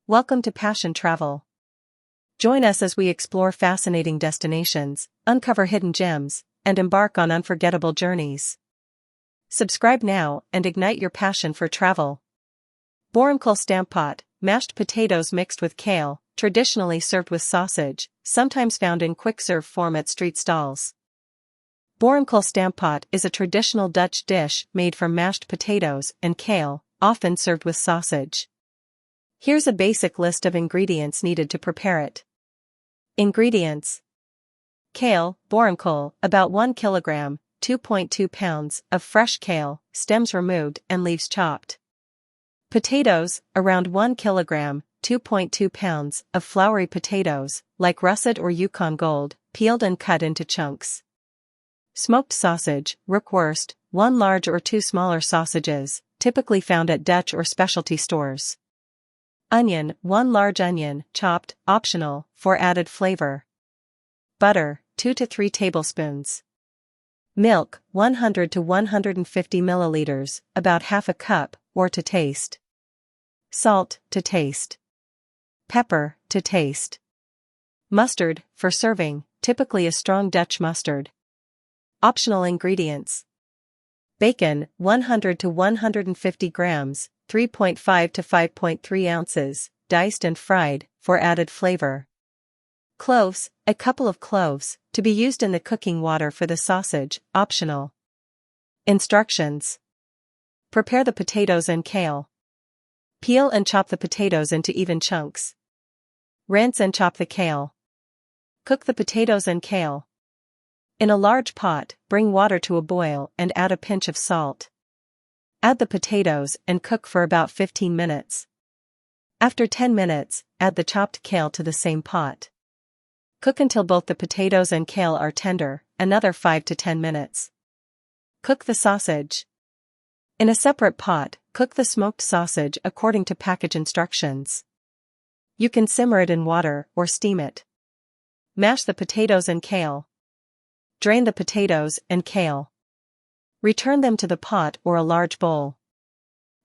Welcome to Passion Travel. Join us as we explore fascinating destinations, uncover hidden gems, and embark on unforgettable journeys. Subscribe now and ignite your passion for travel. Boerenkool Stamppot, mashed potatoes mixed with kale, traditionally served with sausage, sometimes found in quick-serve form at street stalls. Boerenkool Stamppot is a traditional Dutch dish made from mashed potatoes and kale, often served with sausage. Here's a basic list of ingredients needed to prepare it. Ingredients: kale, boerenkool, about 1 kilogram, 2.2 pounds, of fresh kale, stems removed and leaves chopped. Potatoes, around 1 kilogram, 2.2 pounds, of floury potatoes, like russet or Yukon Gold, peeled and cut into chunks. Smoked sausage, rookworst, 1 large or 2 smaller sausages, typically found at Dutch or specialty stores. Onion, 1 large onion, chopped, optional, for added flavor. Butter, 2 to 3 tablespoons. Milk, 100 to 150 milliliters, about half a cup, or to taste. Salt, to taste. Pepper, to taste. Mustard, for serving, typically a strong Dutch mustard. Optional ingredients: bacon, 100 to 150 grams, 3.5 to 5.3 ounces, diced and fried, for added flavor. Cloves, a couple of cloves, to be used in the cooking water for the sausage, optional. Instructions: prepare the potatoes and kale. Peel and chop the potatoes into even chunks. Rinse and chop the kale. Cook the potatoes and kale. In a large pot, bring water to a boil and add a pinch of salt. Add the potatoes and cook for about 15 minutes. After 10 minutes, add the chopped kale to the same pot. Cook until both the potatoes and kale are tender, another 5 to 10 minutes. Cook the sausage. In a separate pot, cook the smoked sausage according to package instructions. You can simmer it in water or steam it. Mash the potatoes and kale. Drain the potatoes and kale. Return them to the pot or a large bowl.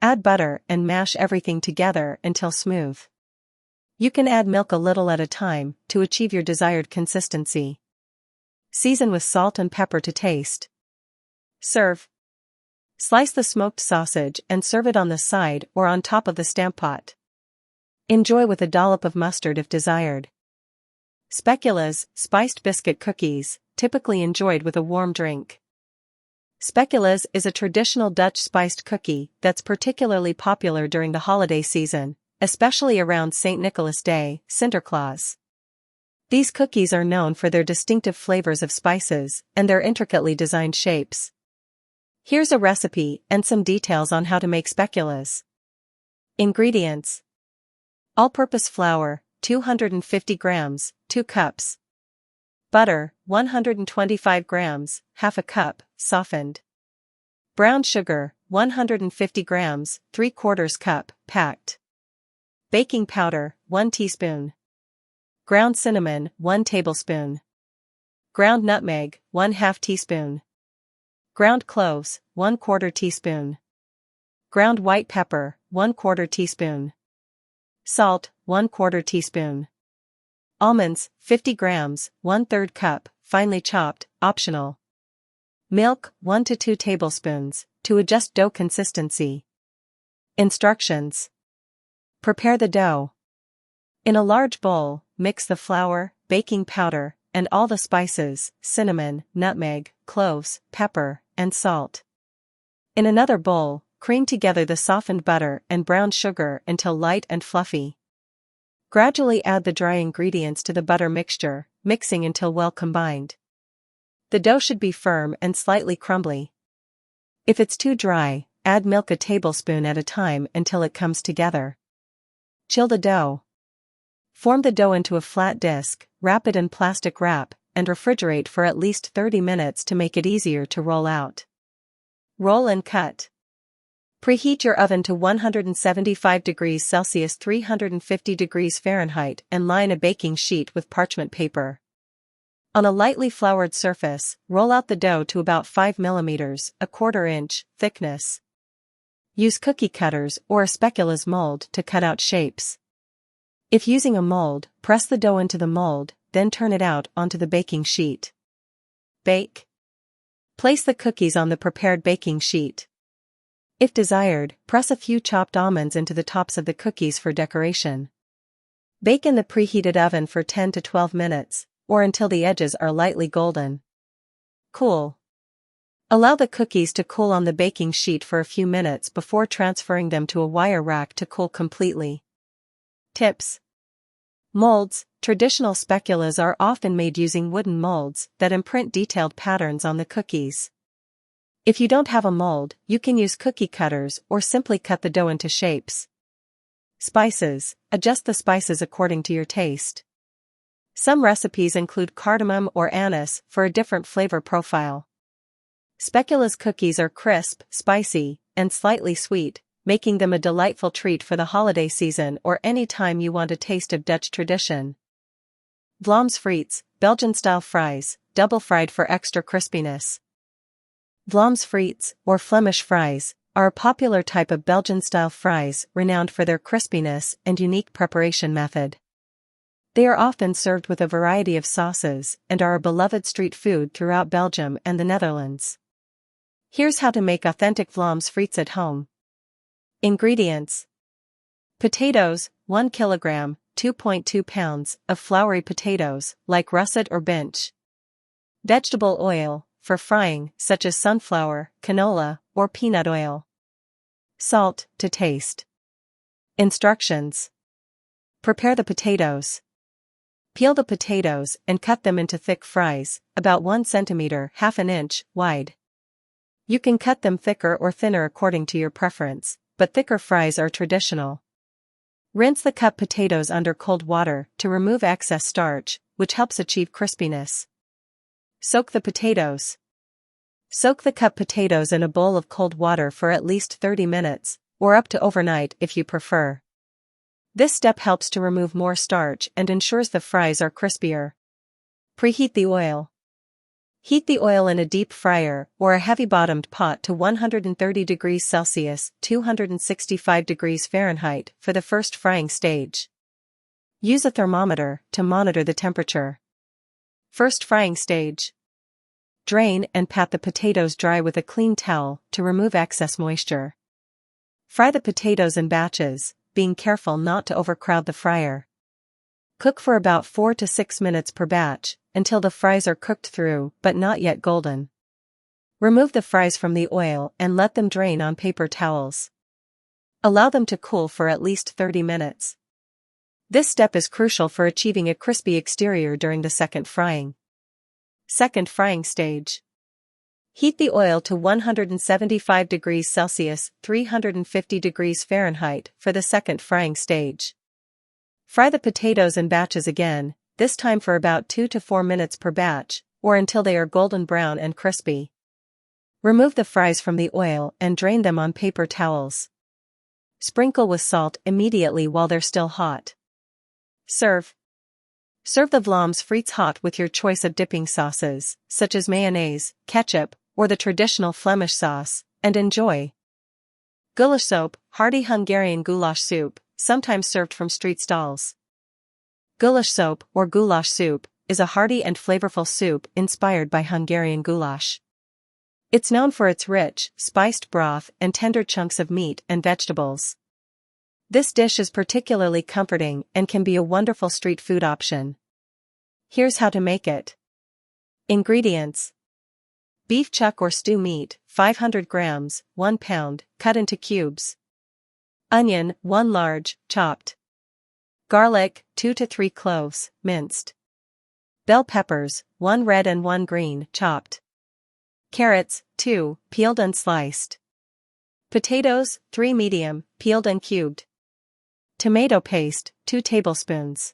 Add butter and mash everything together until smooth. You can add milk a little at a time to achieve your desired consistency. Season with salt and pepper to taste. Serve. Slice the smoked sausage and serve it on the side or on top of the stamppot. Enjoy with a dollop of mustard if desired. Speculaas, spiced biscuit cookies, typically enjoyed with a warm drink. Speculaas is a traditional Dutch spiced cookie that's particularly popular during the holiday season, especially around St. Nicholas Day, Sinterklaas. These cookies are known for their distinctive flavors of spices and their intricately designed shapes. Here's a recipe and some details on how to make speculaas. Ingredients: all-purpose flour, 250 grams, 2 cups. Butter, 125 grams, half a cup, softened. Brown sugar, 150 grams, 3/4 cup, packed. Baking powder, 1 teaspoon. Ground cinnamon, 1 tablespoon. Ground nutmeg, 1/2 teaspoon. Ground cloves, 1/4 teaspoon. Ground white pepper, 1/4 teaspoon. Salt, 1/4 teaspoon. Almonds, 50 grams, 1/3 cup, finely chopped, optional. Milk, 1 to 2 tablespoons, to adjust dough consistency. Instructions: prepare the dough. In a large bowl, mix the flour, baking powder, and all the spices, cinnamon, nutmeg, cloves, pepper, and salt. In another bowl, cream together the softened butter and brown sugar until light and fluffy. Gradually add the dry ingredients to the butter mixture, mixing until well combined. The dough should be firm and slightly crumbly. If it's too dry, add milk a tablespoon at a time until it comes together. Chill the dough. Form the dough into a flat disc, wrap it in plastic wrap, and refrigerate for at least 30 minutes to make it easier to roll out. Roll and cut. Preheat your oven to 175 degrees Celsius 350 degrees Fahrenheit and line a baking sheet with parchment paper. On a lightly floured surface, roll out the dough to about 5 mm, 1/4 inch, thickness. Use cookie cutters or a speculaas mold to cut out shapes. If using a mold, press the dough into the mold, then turn it out onto the baking sheet. Bake. Place the cookies on the prepared baking sheet. If desired, press a few chopped almonds into the tops of the cookies for decoration. Bake in the preheated oven for 10 to 12 minutes, or until the edges are lightly golden. Cool. Allow the cookies to cool on the baking sheet for a few minutes before transferring them to a wire rack to cool completely. Tips. Molds. Traditional speculaas are often made using wooden molds that imprint detailed patterns on the cookies. If you don't have a mold, you can use cookie cutters or simply cut the dough into shapes. Spices. Adjust the spices according to your taste. Some recipes include cardamom or anise for a different flavor profile. Speculaas cookies are crisp, spicy, and slightly sweet, making them a delightful treat for the holiday season or any time you want a taste of Dutch tradition. Vlaamse Frites, Belgian-style fries, double fried for extra crispiness. Vlaamse Frites, or Flemish fries, are a popular type of Belgian-style fries renowned for their crispiness and unique preparation method. They are often served with a variety of sauces and are a beloved street food throughout Belgium and the Netherlands. Here's how to make authentic Vlaamse Frites at home. Ingredients. Potatoes, 1 kilogram, 2.2 pounds of floury potatoes, like russet or binch. Vegetable oil, for frying, such as sunflower, canola, or peanut oil. Salt, to taste. Instructions. Prepare the potatoes. Peel the potatoes and cut them into thick fries, about 1 centimeter, half an inch, wide. You can cut them thicker or thinner according to your preference, but thicker fries are traditional. Rinse the cut potatoes under cold water to remove excess starch, which helps achieve crispiness. Soak the potatoes. Soak the cut potatoes in a bowl of cold water for at least 30 minutes, or up to overnight if you prefer. This step helps to remove more starch and ensures the fries are crispier. Preheat the oil. Heat the oil in a deep fryer or a heavy-bottomed pot to 130 degrees Celsius (265 degrees Fahrenheit) for the first frying stage. Use a thermometer to monitor the temperature. First frying stage. Drain and pat the potatoes dry with a clean towel to remove excess moisture. Fry the potatoes in batches, being careful not to overcrowd the fryer. Cook for about 4 to 6 minutes per batch, until the fries are cooked through but not yet golden. Remove the fries from the oil and let them drain on paper towels. Allow them to cool for at least 30 minutes. This step is crucial for achieving a crispy exterior during the second frying. Second frying stage. Heat the oil to 175 degrees Celsius (350 degrees Fahrenheit) for the second frying stage. Fry the potatoes in batches again, this time for about 2 to 4 minutes per batch, or until they are golden brown and crispy. Remove the fries from the oil and drain them on paper towels. Sprinkle with salt immediately while they're still hot. Serve. Serve the Vlaamse Frites hot with your choice of dipping sauces, such as mayonnaise, ketchup, or the traditional Flemish sauce, and enjoy. Goulashsoep, hearty Hungarian goulash soup, sometimes served from street stalls. Goulashsoep, or goulash soup, is a hearty and flavorful soup inspired by Hungarian goulash. It's known for its rich, spiced broth and tender chunks of meat and vegetables. This dish is particularly comforting and can be a wonderful street food option. Here's how to make it. Ingredients. Beef chuck or stew meat, 500 grams, 1 pound, cut into cubes. Onion, 1 large, chopped. Garlic, 2 to 3 cloves, minced. Bell peppers, 1 red and 1 green, chopped. Carrots, 2, peeled and sliced. Potatoes, 3 medium, peeled and cubed. Tomato paste, 2 tablespoons.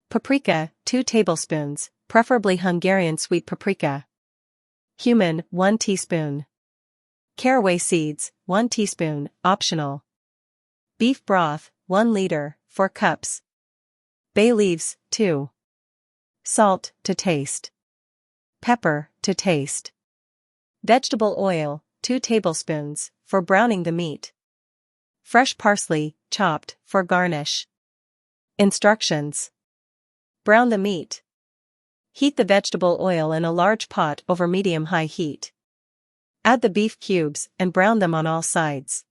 Paprika, 2 tablespoons, preferably Hungarian sweet paprika. Cumin, 1 teaspoon. Caraway seeds, 1 teaspoon, optional. Beef broth, 1 liter, 4 cups. Bay leaves, 2. Salt, to taste. Pepper, to taste. Vegetable oil, 2 tablespoons, for browning the meat. Fresh parsley, chopped, for garnish. Instructions. Brown the meat. Heat the vegetable oil in a large pot over medium-high heat. Add the beef cubes and brown them on all sides.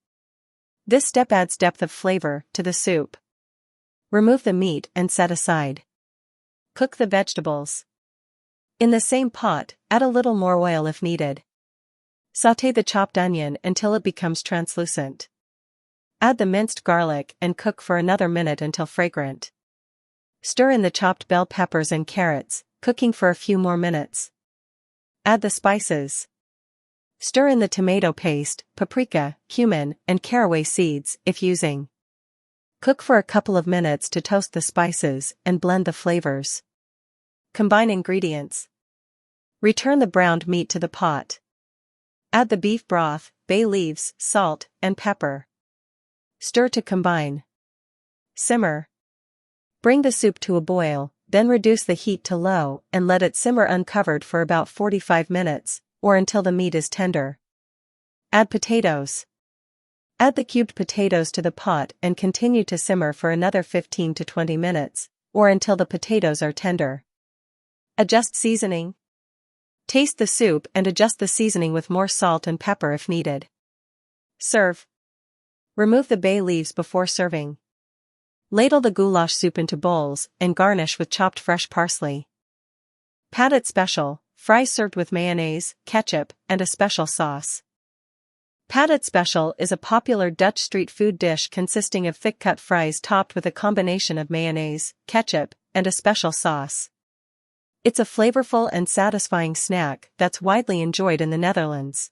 This step adds depth of flavor to the soup. Remove the meat and set aside. Cook the vegetables. In the same pot, add a little more oil if needed. Sauté the chopped onion until it becomes translucent. Add the minced garlic and cook for another minute until fragrant. Stir in the chopped bell peppers and carrots, cooking for a few more minutes. Add the spices. Stir in the tomato paste, paprika, cumin, and caraway seeds, if using. Cook for a couple of minutes to toast the spices and blend the flavors. Combine ingredients. Return the browned meat to the pot. Add the beef broth, bay leaves, salt, and pepper. Stir to combine. Simmer. Bring the soup to a boil, then reduce the heat to low and let it simmer uncovered for about 45 minutes, or until the meat is tender. Add potatoes. Add the cubed potatoes to the pot and continue to simmer for another 15 to 20 minutes, or until the potatoes are tender. Adjust seasoning. Taste the soup and adjust the seasoning with more salt and pepper if needed. Serve. Remove the bay leaves before serving. Ladle the goulash soup into bowls and garnish with chopped fresh parsley. Patat special, fries served with mayonnaise, ketchup, and a special sauce. Patat special is a popular Dutch street food dish consisting of thick-cut fries topped with a combination of mayonnaise, ketchup, and a special sauce. It's a flavorful and satisfying snack that's widely enjoyed in the Netherlands.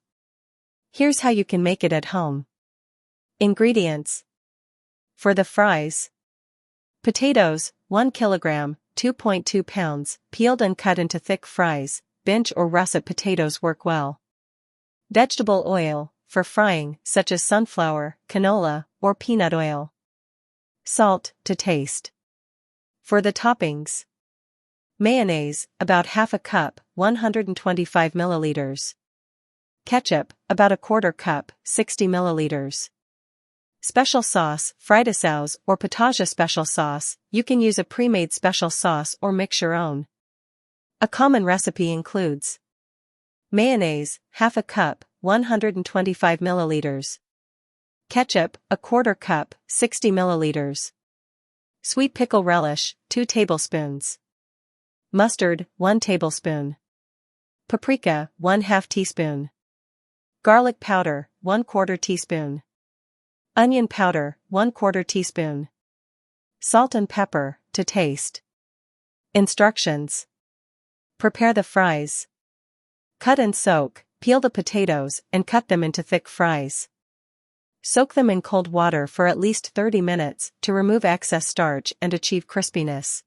Here's how you can make it at home. Ingredients. For the fries: potatoes, 1 kilogram, 2.2 pounds, peeled and cut into thick fries. Binge or russet potatoes work well. Vegetable oil, for frying, such as sunflower, canola, or peanut oil. Salt, to taste. For the toppings: mayonnaise, about half a cup, 125 milliliters. Ketchup, about a quarter cup, 60 milliliters. Special sauce, frites or Patat special sauce. You can use a pre-made special sauce or mix your own. A common recipe includes mayonnaise, half a cup, 125 milliliters. Ketchup, a quarter cup, 60 milliliters. Sweet pickle relish, 2 tablespoons. Mustard, 1 tablespoon. Paprika, 1/2 teaspoon. Garlic powder, 1/4 teaspoon. Onion powder, 1/4 teaspoon. Salt and pepper, to taste. Instructions. Prepare the fries. Cut and soak, peel the potatoes and cut them into thick fries. Soak them in cold water for at least 30 minutes to remove excess starch and achieve crispiness.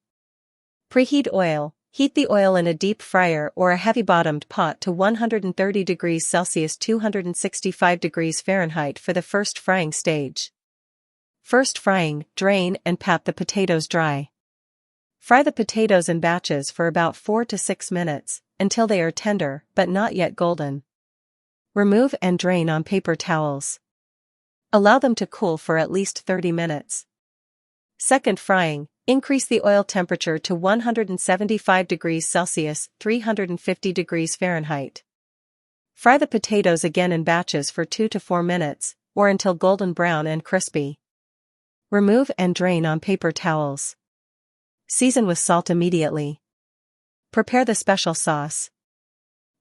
Preheat oil. Heat the oil in a deep fryer or a heavy-bottomed pot to 130 degrees Celsius 265 degrees Fahrenheit for the first frying stage. First frying, drain and pat the potatoes dry. Fry the potatoes in batches for about 4 to 6 minutes, until they are tender but not yet golden. Remove and drain on paper towels. Allow them to cool for at least 30 minutes. Second frying. Increase the oil temperature to 175 degrees Celsius 350 degrees Fahrenheit. Fry the potatoes again in batches for 2 to 4 minutes, or until golden brown and crispy. Remove and drain on paper towels. Season with salt immediately. Prepare the special sauce.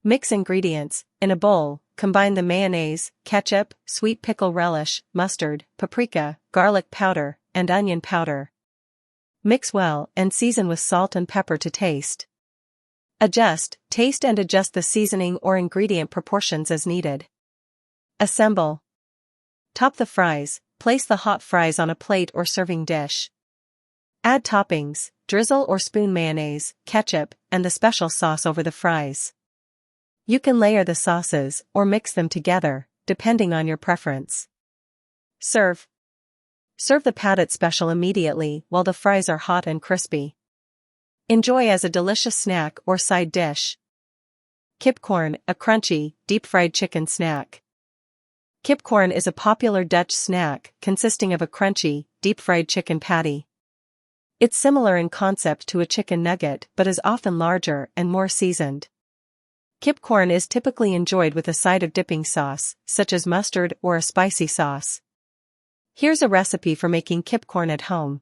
Mix ingredients. In a bowl, combine the mayonnaise, ketchup, sweet pickle relish, mustard, paprika, garlic powder, and onion powder. Mix well and season with salt and pepper to taste. Taste and adjust the seasoning or ingredient proportions as needed. Assemble. Top the fries, place the hot fries on a plate or serving dish. Add toppings, drizzle or spoon mayonnaise, ketchup, and the special sauce over the fries. You can layer the sauces or mix them together, depending on your preference. Serve. Serve the Patat special immediately while the fries are hot and crispy. Enjoy as a delicious snack or side dish. Kipkorn, a crunchy, deep-fried chicken snack. Kipkorn is a popular Dutch snack consisting of a crunchy, deep-fried chicken patty. It's similar in concept to a chicken nugget but is often larger and more seasoned. Kipkorn is typically enjoyed with a side of dipping sauce, such as mustard or a spicy sauce. Here's a recipe for making kipkorn at home.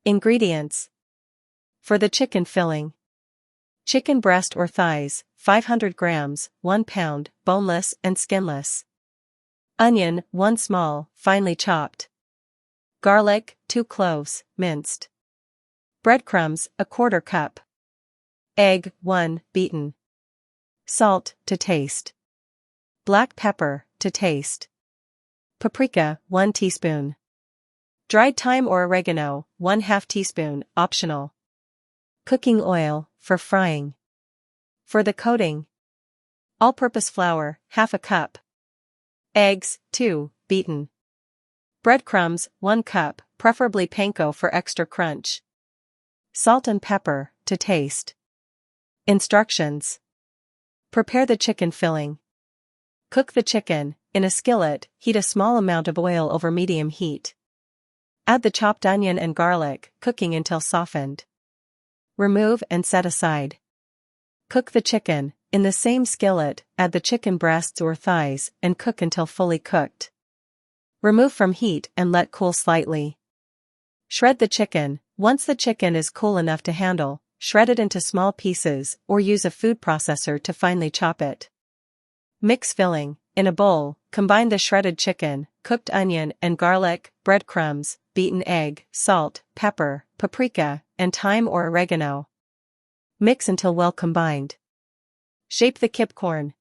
Ingredients. For the chicken filling: chicken breast or thighs, 500 grams, 1 pound, boneless and skinless. Onion, 1 small, finely chopped. Garlic, 2 cloves, minced. Breadcrumbs, 1/4 cup. Egg, 1, beaten. Salt, to taste. Black pepper, to taste. Paprika, 1 teaspoon. Dried thyme or oregano, 1/2 teaspoon, optional. Cooking oil, for frying. For the coating: all-purpose flour, 1/2 cup. Eggs, 2, beaten. Breadcrumbs, 1 cup, preferably panko for extra crunch. Salt and pepper, to taste. Instructions. Prepare the chicken filling. Cook the chicken. In a skillet, heat a small amount of oil over medium heat. Add the chopped onion and garlic, cooking until softened. Remove and set aside. Cook the chicken. In the same skillet, add the chicken breasts or thighs and cook until fully cooked. Remove from heat and let cool slightly. Shred the chicken. Once the chicken is cool enough to handle, shred it into small pieces or use a food processor to finely chop it. Mix filling. In a bowl, combine the shredded chicken, cooked onion and garlic, breadcrumbs, beaten egg, salt, pepper, paprika, and thyme or oregano. Mix until well combined. Shape the kipkorn.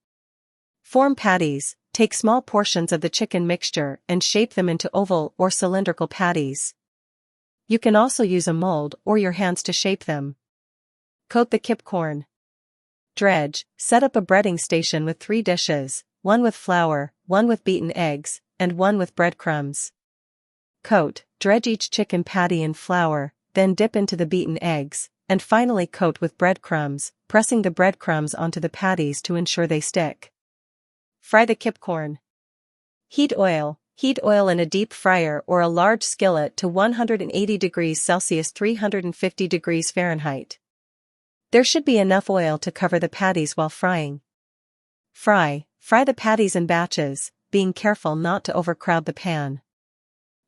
Form patties. Take small portions of the chicken mixture and shape them into oval or cylindrical patties. You can also use a mold or your hands to shape them. Coat the kipkorn. Dredge. Set up a breading station with 3 dishes, 1 with flour, 1 with beaten eggs, and 1 with breadcrumbs. Coat. Dredge each chicken patty in flour, then dip into the beaten eggs, and finally coat with breadcrumbs, pressing the breadcrumbs onto the patties to ensure they stick. Fry the kipkorn. Heat oil. Heat oil in a deep fryer or a large skillet to 180 degrees Celsius 350 degrees Fahrenheit. There should be enough oil to cover the patties while frying. Fry. Fry the patties in batches, being careful not to overcrowd the pan.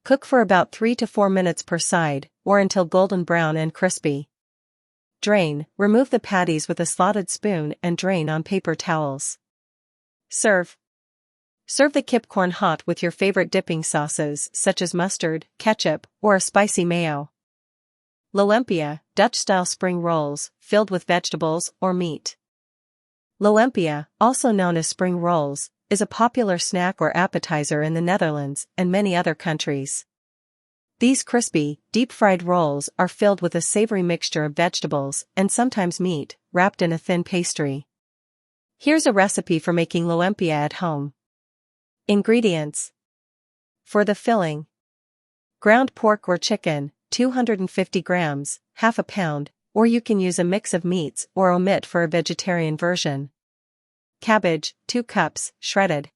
Cook for about 3 to 4 minutes per side, or until golden brown and crispy. Drain. Remove the patties with a slotted spoon and drain on paper towels. Serve. Serve the kipkorn hot with your favorite dipping sauces such as mustard, ketchup, or a spicy mayo. Loempia, Dutch-style spring rolls, filled with vegetables or meat. Loempia, also known as spring rolls, is a popular snack or appetizer in the Netherlands and many other countries. These crispy, deep-fried rolls are filled with a savory mixture of vegetables and sometimes meat, wrapped in a thin pastry. Here's a recipe for making loempia at home. Ingredients. For the filling: ground pork or chicken, 250 grams, 1/2 pound, or you can use a mix of meats or omit for a vegetarian version. Cabbage, 2 cups, shredded.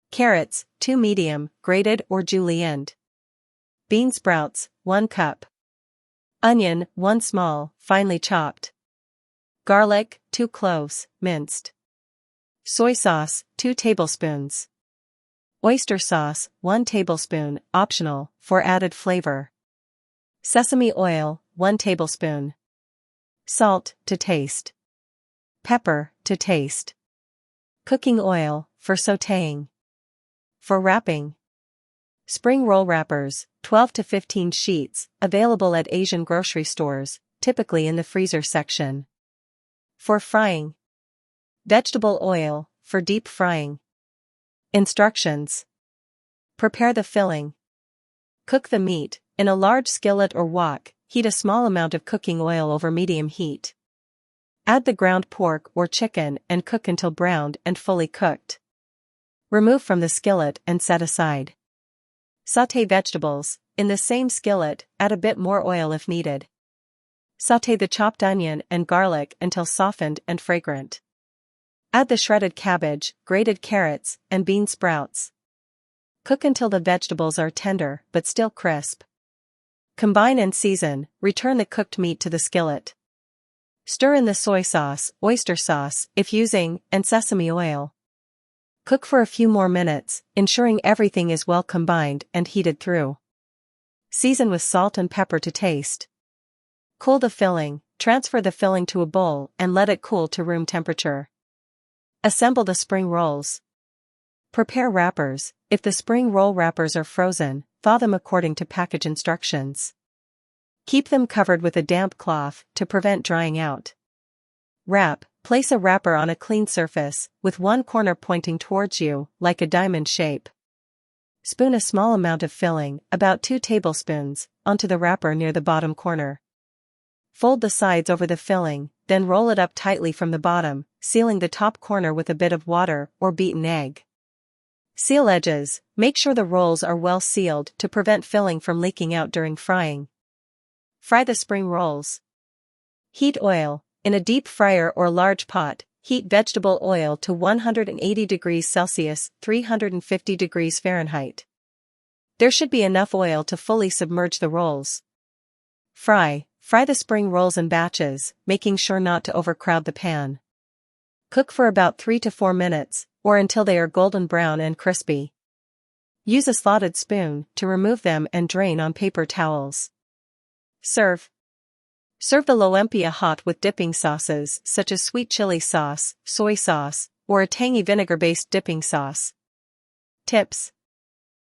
Carrots, 2 medium, grated or julienned. Bean sprouts, 1 cup. Onion, 1 small, finely chopped. Garlic, 2 cloves, minced. Soy sauce, 2 tablespoons. Oyster sauce, 1 tablespoon, optional, for added flavor. Sesame oil, 1 tablespoon. Salt, to taste. Pepper, to taste. Cooking oil, for sautéing. For wrapping: spring roll wrappers, 12 to 15 sheets, available at Asian grocery stores, typically in the freezer section. For frying: vegetable oil, for deep frying. Instructions. Prepare the filling. Cook the meat. In a large skillet or wok, heat a small amount of cooking oil over medium heat. Add the ground pork or chicken and cook until browned and fully cooked. Remove from the skillet and set aside. Sauté vegetables. In the same skillet, add a bit more oil if needed. Sauté the chopped onion and garlic until softened and fragrant. Add the shredded cabbage, grated carrots, and bean sprouts. Cook until the vegetables are tender but still crisp. Combine and season, return the cooked meat to the skillet. Stir in the soy sauce, oyster sauce, if using, and sesame oil. Cook for a few more minutes, ensuring everything is well combined and heated through. Season with salt and pepper to taste. Cool the filling, transfer the filling to a bowl and let it cool to room temperature. Assemble the spring rolls. Prepare wrappers. If the spring roll wrappers are frozen, thaw them according to package instructions. Keep them covered with a damp cloth to prevent drying out. Wrap. Place a wrapper on a clean surface, with one corner pointing towards you, like a diamond shape. Spoon a small amount of filling, about 2 tablespoons, onto the wrapper near the bottom corner. Fold the sides over the filling, then roll it up tightly from the bottom, sealing the top corner with a bit of water or beaten egg. Seal edges. Make sure the rolls are well sealed to prevent filling from leaking out during frying. Fry the spring rolls. Heat oil. In a deep fryer or large pot, heat vegetable oil to 180 degrees Celsius, 350 degrees Fahrenheit. There should be enough oil to fully submerge the rolls. Fry. Fry the spring rolls in batches, making sure not to overcrowd the pan. Cook for about 3 to 4 minutes, or until they are golden brown and crispy. Use a slotted spoon to remove them and drain on paper towels. Serve. Serve the Loempia hot with dipping sauces such as sweet chili sauce, soy sauce, or a tangy vinegar-based dipping sauce. Tips.